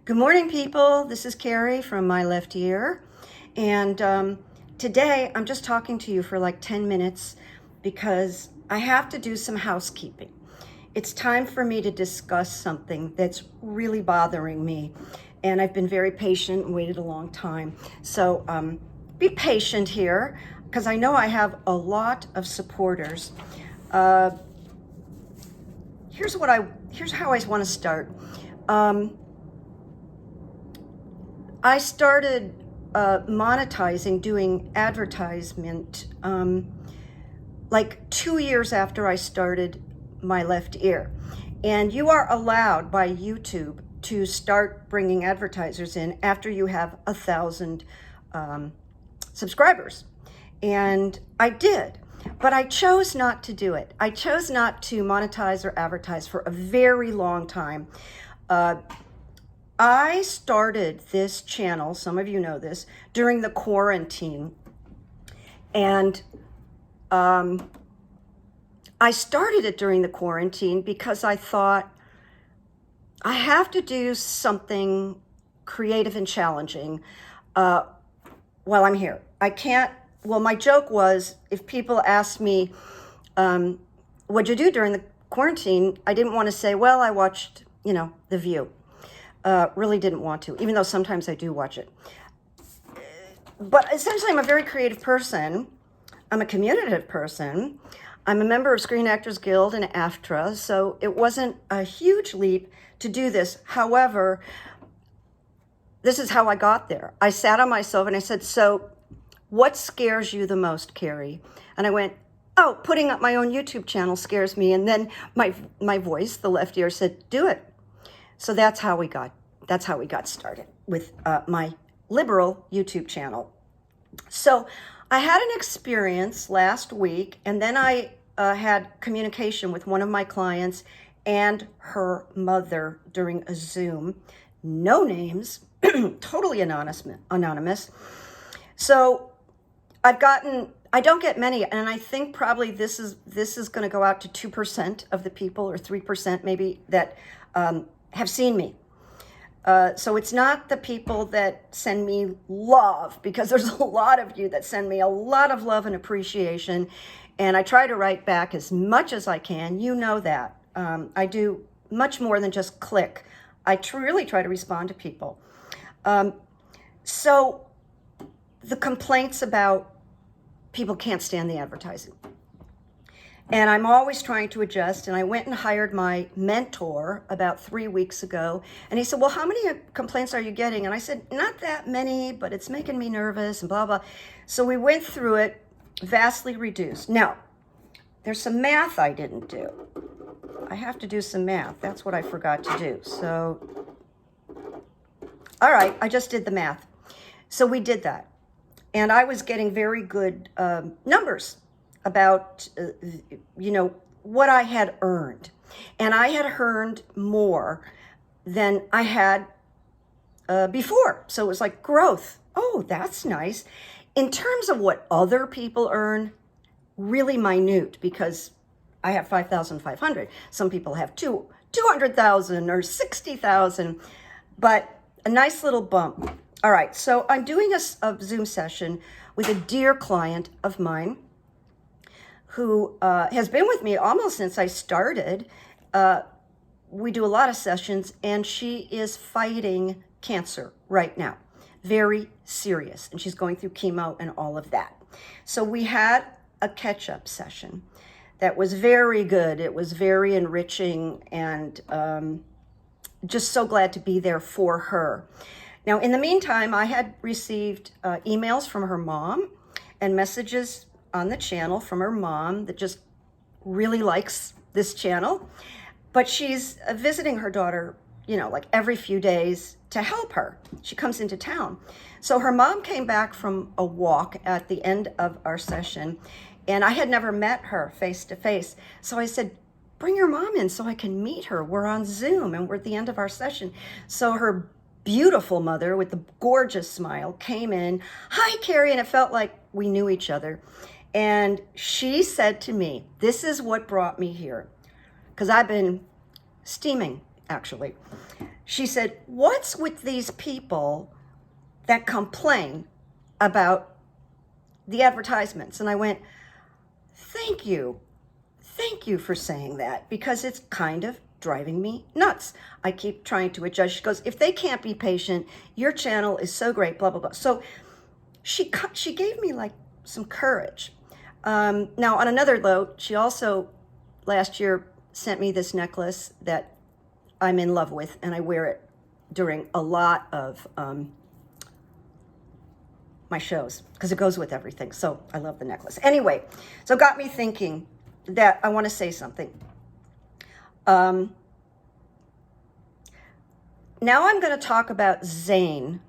Good morning, people. This is Carrie from My Left Ear. And today I'm just talking to you for like 10 minutes because I have to do some housekeeping. It's time for me to discuss something that's really bothering me. And I've been very patient and waited a long time. So be patient here because I know I have a lot of supporters. Here's how I want to start. I started monetizing, doing advertisement like 2 years after I started My Left Ear. And you are allowed by YouTube to start bringing advertisers in after you have 1,000 subscribers. And I did, but I chose not to do it. I chose not to monetize or advertise for a very long time. I started this channel, some of you know this, during the quarantine. And I started it during the quarantine because I thought I have to do something creative and challenging while I'm here. I can't, well, my joke was if people asked me, what'd you do during the quarantine? I didn't want to say, well, I watched, The View. Really didn't want to, even though sometimes I do watch it. But essentially, I'm a very creative person. I'm a communicative person. I'm a member of Screen Actors Guild and AFTRA, so it wasn't a huge leap to do this. However, this is how I got there. I sat on myself and I said, so what scares you the most, Carrie? And I went, oh, putting up my own YouTube channel scares me. And then my voice, the left ear, said, do it. So that's how we got started with my liberal YouTube channel. So I had an experience last week, and then I had communication with one of my clients and her mother during a Zoom. No names, totally anonymous. So I don't get many, and I think probably this is going to go out to 2% of the people, or 3% maybe, that have seen me. So it's not the people that send me love, because there's a lot of you that send me a lot of love and appreciation, and I try to write back as much as I can. You know that. I do much more than just click. I really try to respond to people. So the complaints about people can't stand the advertising. And I'm always trying to adjust. And I went and hired my mentor about 3 weeks ago. And he said, well, how many complaints are you getting? And I said, not that many, but it's making me nervous and blah, blah. So we went through it, vastly reduced. Now, there's some math I didn't do. I have to do some math. That's what I forgot to do. So, all right, I just did the math. So we did that. And I was getting very good numbers about, what I had earned. And I had earned more than I had before. So it was like growth. Oh, that's nice. In terms of what other people earn, really minute, because I have 5,500. Some people have 200,000 or 60,000, but a nice little bump. All right, so I'm doing a Zoom session with a dear client of mine who has been with me almost since I started. We do a lot of sessions, and she is fighting cancer right now. Very serious, and she's going through chemo and all of that. So we had a catch-up session that was very good. It was very enriching, and just so glad to be there for her. Now, in the meantime, I had received emails from her mom and messages on the channel from her mom that just really likes this channel. But she's visiting her daughter, like every few days to help her. She comes into town. So her mom came back from a walk at the end of our session, and I had never met her face to face. So I said, bring your mom in so I can meet her. We're on Zoom and we're at the end of our session. So her beautiful mother with the gorgeous smile came in. Hi, Carrie. And it felt like we knew each other. And she said to me, this is what brought me here, because I've been steaming, actually. she said, what's with these people that complain about the advertisements? And I went, thank you. Thank you for saying that, because it's kind of driving me nuts. I keep trying to adjust. She goes, if they can't be patient, your channel is so great, blah, blah, blah. So she gave me like some courage. Now on another note, she also last year sent me this necklace that I'm in love with, and I wear it during a lot of my shows because it goes with everything. So I love the necklace. Anyway, so it got me thinking that I want to say something. Now I'm going to talk about Zayn,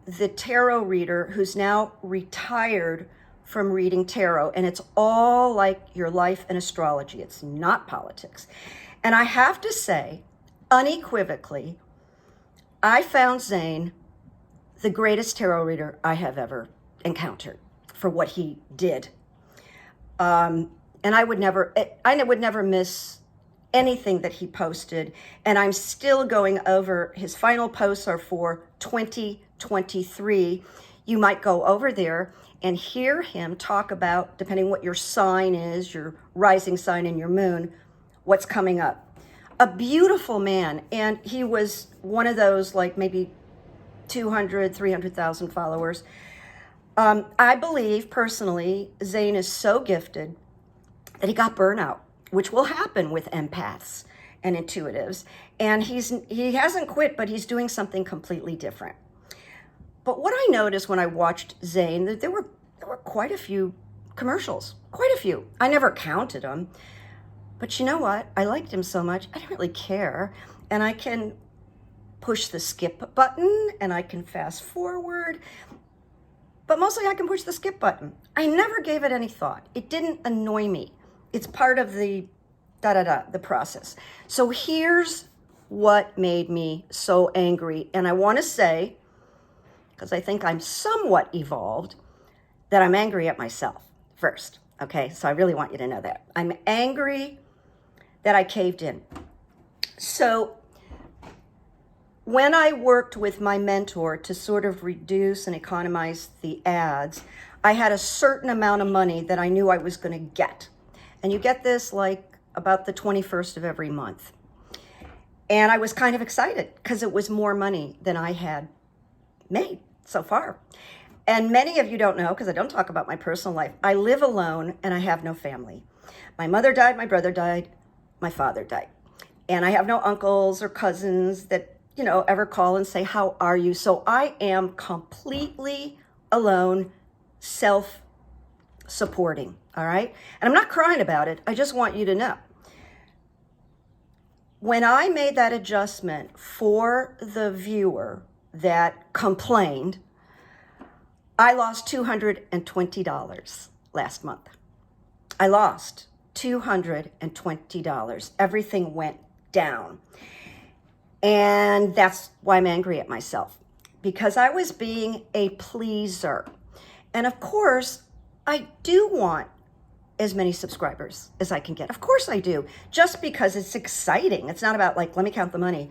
the tarot reader who's now retired from reading tarot, and it's all like your life and astrology. It's not politics. And I have to say, unequivocally, I found Zayn the greatest tarot reader I have ever encountered for what he did. And I would never miss anything that he posted. And I'm still going over, his final posts are for 2023. You might go over there and hear him talk about, depending what your sign is, your rising sign and your moon, what's coming up. A beautiful man. And he was one of those, like maybe 200, 300,000 followers. I believe personally, Zayn is so gifted that he got burnout, which will happen with empaths and intuitives. And he hasn't quit, but he's doing something completely different. But what I noticed when I watched Zayn, that there were quite a few commercials, quite a few. I never counted them. But you know what? I liked him so much, I didn't really care. And I can push the skip button and I can fast forward. But mostly I can push the skip button. I never gave it any thought. It didn't annoy me. It's part of the the process. So here's what made me so angry. And I want to say, because I think I'm somewhat evolved, that I'm angry at myself first. Okay, so I really want you to know that. I'm angry that I caved in. So when I worked with my mentor to sort of reduce and economize the ads, I had a certain amount of money that I knew I was going to get. And you get this like about the 21st of every month. And I was kind of excited because it was more money than I had made so far. And many of you don't know, because I don't talk about my personal life, I live alone and I have no family. My mother died, my brother died, my father died. And I have no uncles or cousins that, you know, ever call and say, how are you? So I am completely alone, self-supporting, all right? And I'm not crying about it. I just want you to know. When I made that adjustment for the viewer that complained, I lost $220 last month. I lost $220. Everything went down. And that's why I'm angry at myself, because I was being a pleaser. And of course, I do want as many subscribers as I can get. Of course I do, just because it's exciting. It's not about like, let me count the money.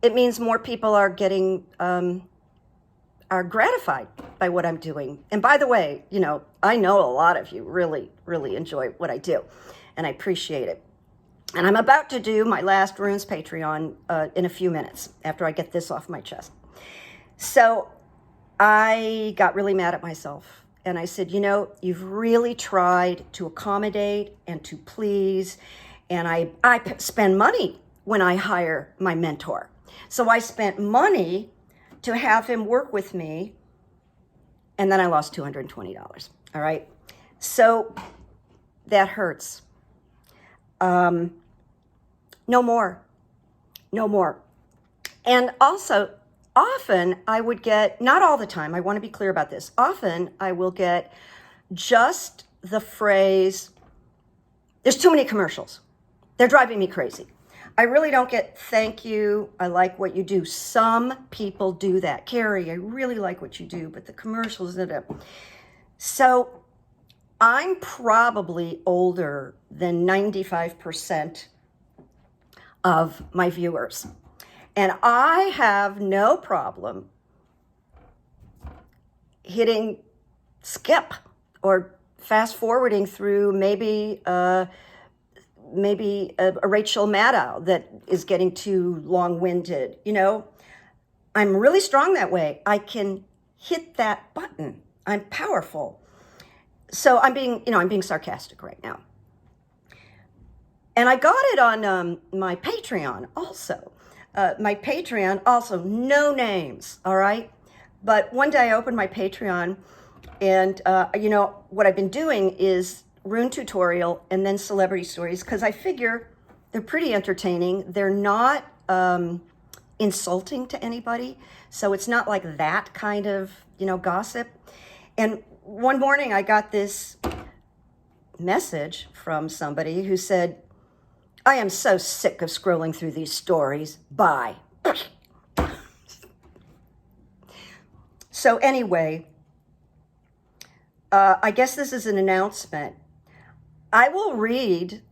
It means more people are getting, are gratified by what I'm doing. And by the way, you know, I know a lot of you really, really enjoy what I do, and I appreciate it. And I'm about to do my last Runes Patreon in a few minutes after I get this off my chest. So I got really mad at myself. And I said, you know, you've really tried to accommodate and to please. And I spend money when I hire my mentor. So I spent money to have him work with me. And then I lost $220. All right. So that hurts. No more. No more. And also, often I would get, not all the time, I want to be clear about this. Often I will get just the phrase, there's too many commercials. They're driving me crazy. I really don't get thank you. I like what you do. Some people do that. Carrie, I really like what you do, but the commercials, So I'm probably older than 95% of my viewers. And I have no problem hitting skip or fast forwarding through maybe a Rachel Maddow that is getting too long-winded. You know, I'm really strong that way. I can hit that button. I'm powerful. So I'm being sarcastic right now. And I got it on my Patreon also. My Patreon also, no names, all right? But one day I opened my Patreon, and you know, what I've been doing is rune tutorial and then celebrity stories, because I figure they're pretty entertaining. They're not insulting to anybody. So it's not like that kind of, you know, gossip. And one morning I got this message from somebody who said, I am so sick of scrolling through these stories. Bye. So anyway, I guess this is an announcement. I will read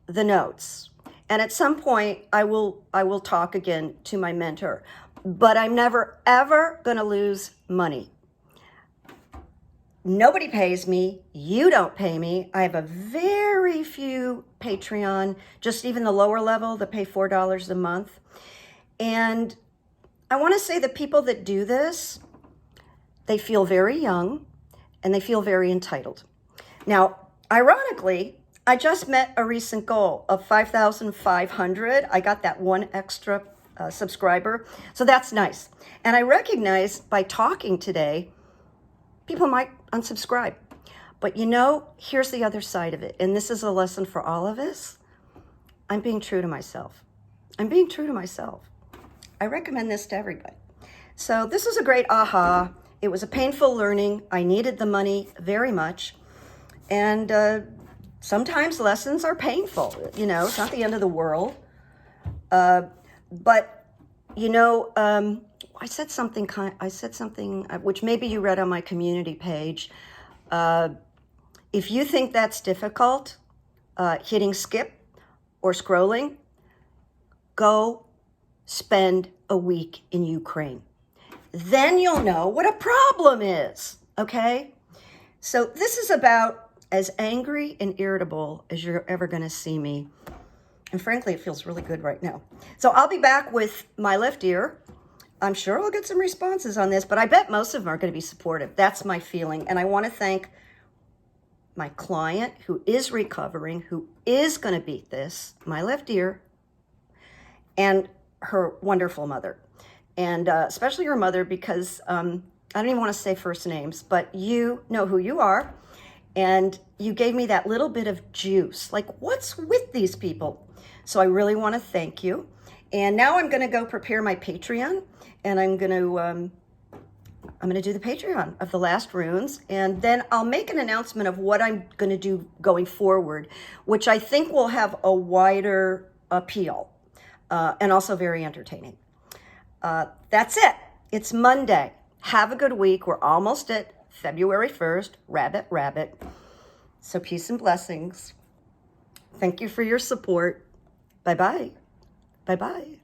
the notes, and at some point I will talk again to my mentor, but I'm never ever going to lose money. Nobody pays me. You don't pay me. I have a very few Patreon, just even the lower level that pay $4 a month. And I want to say the people that do this, they feel very young and they feel very entitled. Now, ironically, I just met a recent goal of 5,500. I got that one extra subscriber. So that's nice. And I recognize by talking today, people might unsubscribe. But you know, here's the other side of it. And this is a lesson for all of us. I'm being true to myself. I'm being true to myself. I recommend this to everybody. So this was a great aha. It was a painful learning. I needed the money very much. And sometimes lessons are painful. You know, it's not the end of the world. But, you know, I said something which maybe you read on my community page. If you think that's difficult, hitting skip or scrolling, go spend a week in Ukraine. Then you'll know what a problem is, okay? So this is about as angry and irritable as you're ever going to see me. And frankly, it feels really good right now. So I'll be back with my left ear. I'm sure I'll get some responses on this, but I bet most of them are going to be supportive. That's my feeling. And I want to thank my client who is recovering, who is going to beat this, my left ear, and her wonderful mother. And especially her mother, because I don't even want to say first names, but you know who you are. And you gave me that little bit of juice. Like, what's with these people? So I really want to thank you. And now I'm going to go prepare my Patreon, and I'm going to do the Patreon of the last runes, and then I'll make an announcement of what I'm going to do going forward, which I think will have a wider appeal and also very entertaining. That's it. It's Monday. Have a good week. We're almost at February 1st. Rabbit. So peace and blessings. Thank you for your support. Bye-bye. Bye-bye.